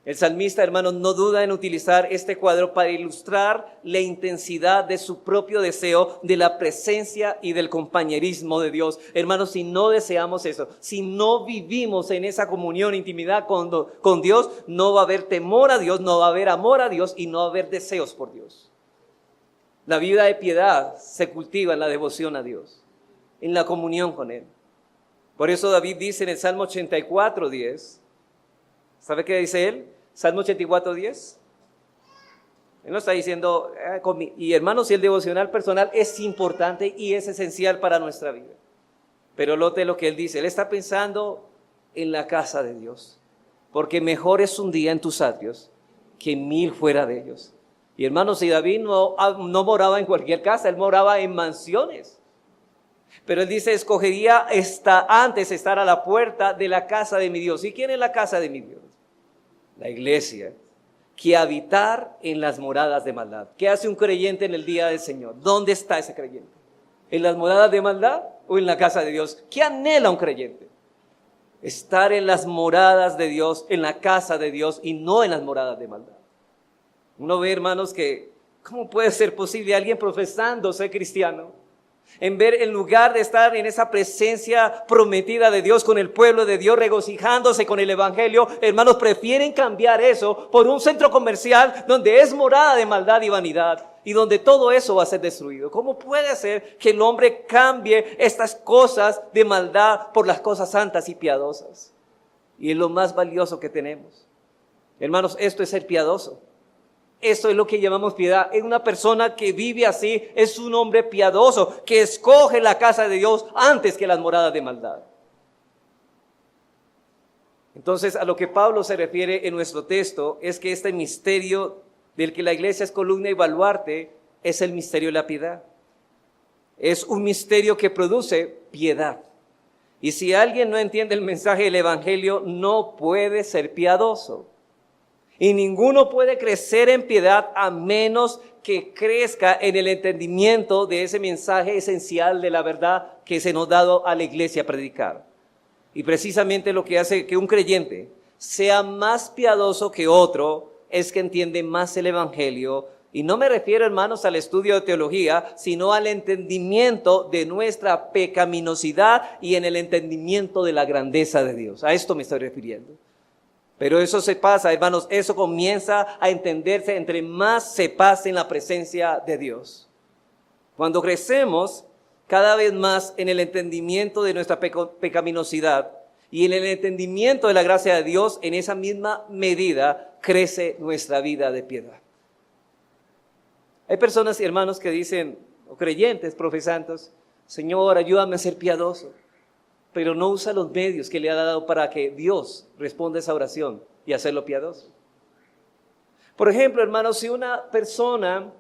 El salmista, hermanos, no duda en utilizar este cuadro para ilustrar la intensidad de su propio deseo de la presencia y del compañerismo de Dios. Hermanos, si no deseamos eso, si no vivimos en esa comunión, intimidad con Dios, no va a haber temor a Dios, no va a haber amor a Dios y no va a haber deseos por Dios. La vida de piedad se cultiva en la devoción a Dios, en la comunión con Él. Por eso David dice en el Salmo 84:10, ¿sabe qué dice él? Salmo 84:10. Él no está diciendo, y hermanos, si el devocional personal es importante y es esencial para nuestra vida. Pero note lo que él dice, él está pensando en la casa de Dios. Porque mejor es un día en tus atrios que 1000 fuera de ellos. Y hermanos, si David no moraba en cualquier casa, él moraba en mansiones. Pero él dice, escogería antes estar a la puerta de la casa de mi Dios. ¿Y quién es la casa de mi Dios? La iglesia. Que habitar en las moradas de maldad. ¿Qué hace un creyente en el día del Señor? ¿Dónde está ese creyente? ¿En las moradas de maldad o en la casa de Dios? ¿Qué anhela un creyente? Estar en las moradas de Dios, en la casa de Dios y no en las moradas de maldad. Uno ve, hermanos, que ¿cómo puede ser posible alguien profesando ser cristiano? En lugar de estar en esa presencia prometida de Dios con el pueblo de Dios, regocijándose con el evangelio, hermanos, prefieren cambiar eso por un centro comercial donde es morada de maldad y vanidad y donde todo eso va a ser destruido. ¿Cómo puede ser que el hombre cambie estas cosas de maldad por las cosas santas y piadosas? Y es lo más valioso que tenemos. Hermanos, esto es ser piadoso. Esto es lo que llamamos piedad. Es una persona que vive así, es un hombre piadoso, que escoge la casa de Dios antes que las moradas de maldad. Entonces, a lo que Pablo se refiere en nuestro texto es que este misterio del que la iglesia es columna y baluarte es el misterio de la piedad. Es un misterio que produce piedad. Y si alguien no entiende el mensaje del evangelio, no puede ser piadoso. Y ninguno puede crecer en piedad a menos que crezca en el entendimiento de ese mensaje esencial de la verdad que se nos ha dado a la iglesia a predicar. Y precisamente lo que hace que un creyente sea más piadoso que otro es que entiende más el evangelio. Y no me refiero, hermanos, al estudio de teología, sino al entendimiento de nuestra pecaminosidad y en el entendimiento de la grandeza de Dios. A esto me estoy refiriendo. Pero eso se pasa, hermanos, eso comienza a entenderse entre más se pase en la presencia de Dios. Cuando crecemos cada vez más en el entendimiento de nuestra pecaminosidad y en el entendimiento de la gracia de Dios, en esa misma medida crece nuestra vida de piedad. Hay personas, hermanos, que dicen, o creyentes, profesantes, Señor, ayúdame a ser piadoso. Pero no usa los medios que le ha dado para que Dios responda a esa oración y hacerlo piadoso. Por ejemplo, hermanos, si una persona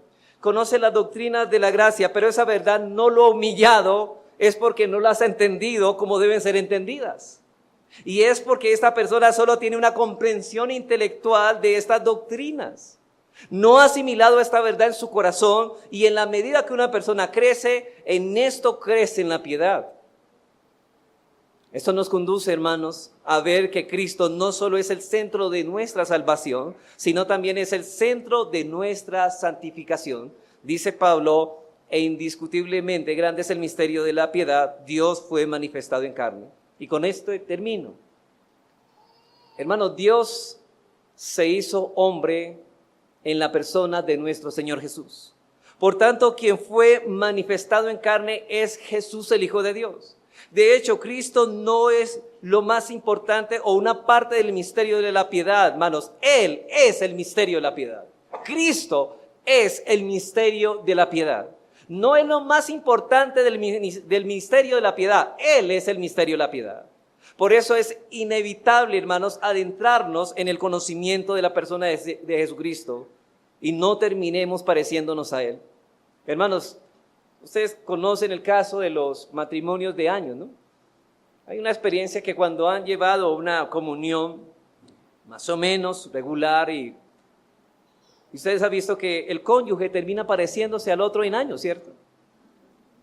conoce las doctrinas de la gracia, pero esa verdad no lo ha humillado, es porque no las ha entendido como deben ser entendidas. Y es porque esta persona solo tiene una comprensión intelectual de estas doctrinas. No ha asimilado esta verdad en su corazón y en la medida que una persona crece, en esto crece en la piedad. Esto nos conduce, hermanos, a ver que Cristo no solo es el centro de nuestra salvación, sino también es el centro de nuestra santificación. Dice Pablo, e indiscutiblemente grande es el misterio de la piedad, Dios fue manifestado en carne. Y con esto termino. Hermanos, Dios se hizo hombre en la persona de nuestro Señor Jesús. Por tanto, quien fue manifestado en carne es Jesús, el Hijo de Dios. De hecho, Cristo no es lo más importante o una parte del misterio de la piedad, hermanos. Él es el misterio de la piedad. Cristo es el misterio de la piedad. No es lo más importante del misterio de la piedad. Él es el misterio de la piedad. Por eso es inevitable, hermanos, adentrarnos en el conocimiento de la persona de Jesucristo y no terminemos pareciéndonos a Él. Hermanos, ustedes conocen el caso de los matrimonios de años, ¿no? Hay una experiencia que cuando han llevado una comunión más o menos regular y ustedes han visto que el cónyuge termina pareciéndose al otro en años, ¿cierto?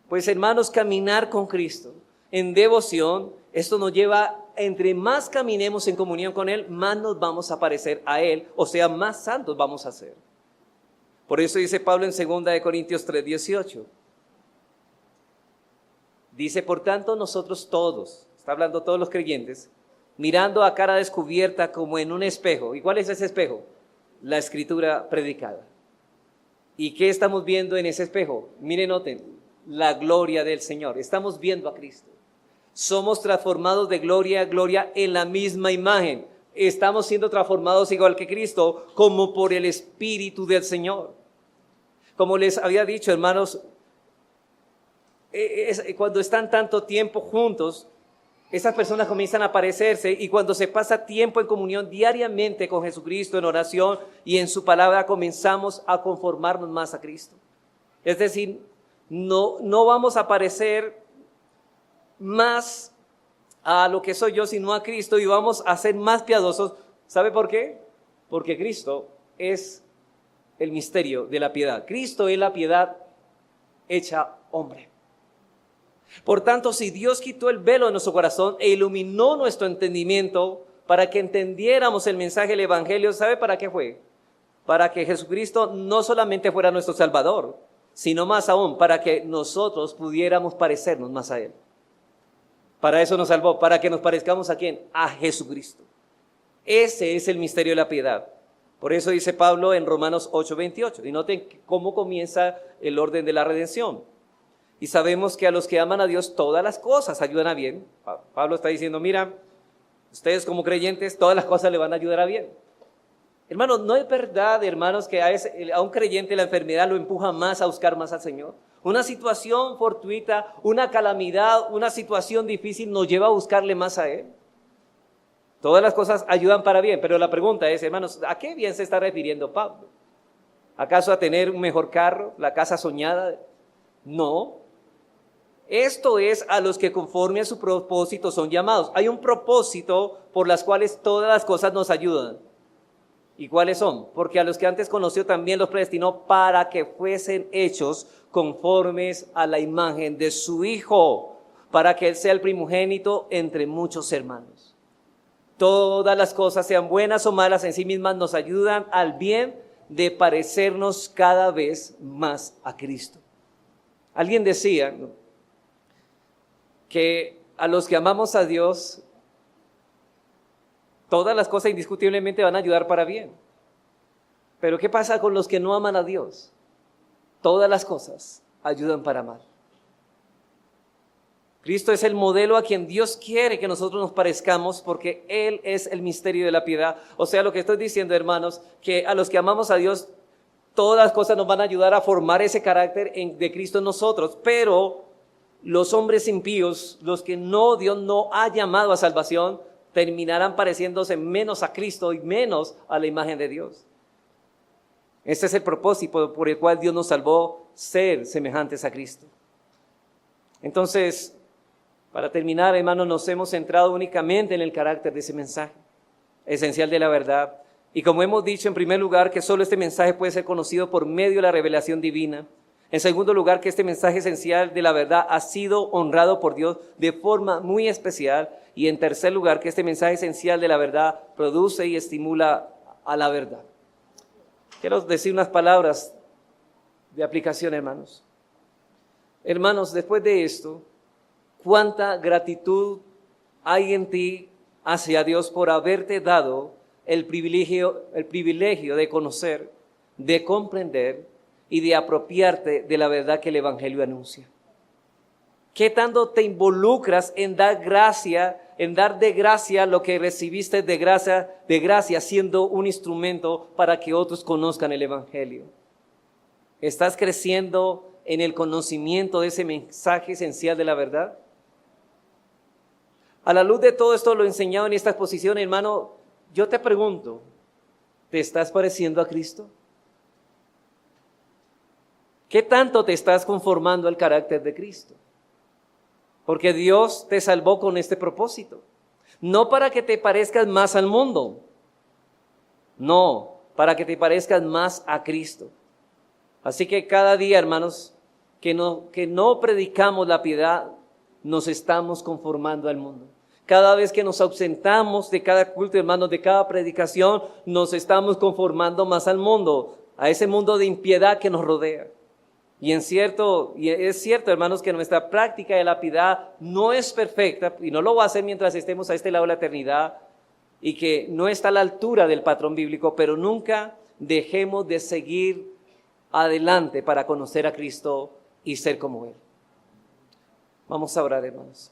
Pues hermanos, caminar con Cristo en devoción, esto nos lleva, entre más caminemos en comunión con Él, más nos vamos a parecer a Él, o sea, más santos vamos a ser. Por eso dice Pablo en 2 Corintios 3:18. Dice, por tanto, nosotros todos, está hablando todos los creyentes, mirando a cara descubierta como en un espejo. ¿Y cuál es ese espejo? La Escritura predicada. ¿Y qué estamos viendo en ese espejo? Miren, noten, la gloria del Señor. Estamos viendo a Cristo. Somos transformados de gloria a gloria en la misma imagen. Estamos siendo transformados igual que Cristo, como por el Espíritu del Señor. Como les había dicho, hermanos, cuando están tanto tiempo juntos, esas personas comienzan a parecerse, y cuando se pasa tiempo en comunión diariamente con Jesucristo, en oración y en su palabra, comenzamos a conformarnos más a Cristo. Es decir, no vamos a parecer más a lo que soy yo, sino a Cristo, y vamos a ser más piadosos. ¿Sabe por qué? Porque Cristo es el misterio de la piedad. Cristo es la piedad hecha hombre. Por tanto, si Dios quitó el velo de nuestro corazón e iluminó nuestro entendimiento para que entendiéramos el mensaje del Evangelio, ¿sabe para qué fue? Para que Jesucristo no solamente fuera nuestro Salvador, sino más aún, para que nosotros pudiéramos parecernos más a Él. Para eso nos salvó, para que nos parezcamos ¿a quién? A Jesucristo. Ese es el misterio de la piedad. Por eso dice Pablo en Romanos 8:28. Y noten cómo comienza el orden de la redención. Y sabemos que a los que aman a Dios todas las cosas ayudan a bien. Pablo está diciendo, mira, ustedes como creyentes todas las cosas le van a ayudar a bien. Hermanos, ¿no es verdad, hermanos, que a un creyente la enfermedad lo empuja más a buscar más al Señor? Una situación fortuita, una calamidad, una situación difícil nos lleva a buscarle más a Él. Todas las cosas ayudan para bien, pero la pregunta es, hermanos, ¿a qué bien se está refiriendo Pablo? ¿Acaso a tener un mejor carro, la casa soñada? No. Esto es a los que conforme a su propósito son llamados. Hay un propósito por las cuales todas las cosas nos ayudan. ¿Y cuáles son? Porque a los que antes conoció también los predestinó para que fuesen hechos conformes a la imagen de su Hijo, para que Él sea el primogénito entre muchos hermanos. Todas las cosas, sean buenas o malas en sí mismas, nos ayudan al bien de parecernos cada vez más a Cristo. Alguien decía, ¿no?, que a los que amamos a Dios, todas las cosas indiscutiblemente van a ayudar para bien. Pero ¿qué pasa con los que no aman a Dios? Todas las cosas ayudan para mal. Cristo es el modelo a quien Dios quiere que nosotros nos parezcamos, porque Él es el misterio de la piedad. O sea, lo que estoy diciendo, hermanos, que a los que amamos a Dios, todas las cosas nos van a ayudar a formar ese carácter de Cristo en nosotros, pero los hombres impíos, los que Dios no ha llamado a salvación, terminarán pareciéndose menos a Cristo y menos a la imagen de Dios. Este es el propósito por el cual Dios nos salvó, ser semejantes a Cristo. Entonces, para terminar, hermanos, nos hemos centrado únicamente en el carácter de ese mensaje esencial de la verdad. Y como hemos dicho, en primer lugar, que solo este mensaje puede ser conocido por medio de la revelación divina. En segundo lugar, que este mensaje esencial de la verdad ha sido honrado por Dios de forma muy especial. Y en tercer lugar, que este mensaje esencial de la verdad produce y estimula a la verdad. Quiero decir unas palabras de aplicación, hermanos. Hermanos, después de esto, ¿cuánta gratitud hay en ti hacia Dios por haberte dado el privilegio de conocer, de comprender y de apropiarte de la verdad que el Evangelio anuncia? ¿Qué tanto te involucras en dar de gracia lo que recibiste de gracia siendo un instrumento para que otros conozcan el Evangelio? ¿Estás creciendo en el conocimiento de ese mensaje esencial de la verdad? A la luz de todo esto lo enseñado en esta exposición, hermano, yo te pregunto, ¿te estás pareciendo a Cristo? ¿Qué tanto te estás conformando al carácter de Cristo? Porque Dios te salvó con este propósito. No para que te parezcas más al mundo, no, para que te parezcas más a Cristo. Así que cada día, hermanos, que no predicamos la piedad, nos estamos conformando al mundo. Cada vez que nos ausentamos de cada culto, hermanos, de cada predicación, nos estamos conformando más al mundo, a ese mundo de impiedad que nos rodea. Y es cierto, hermanos, que nuestra práctica de la piedad no es perfecta, y no lo va a hacer mientras estemos a este lado de la eternidad, y que no está a la altura del patrón bíblico, pero nunca dejemos de seguir adelante para conocer a Cristo y ser como Él. Vamos a orar, hermanos.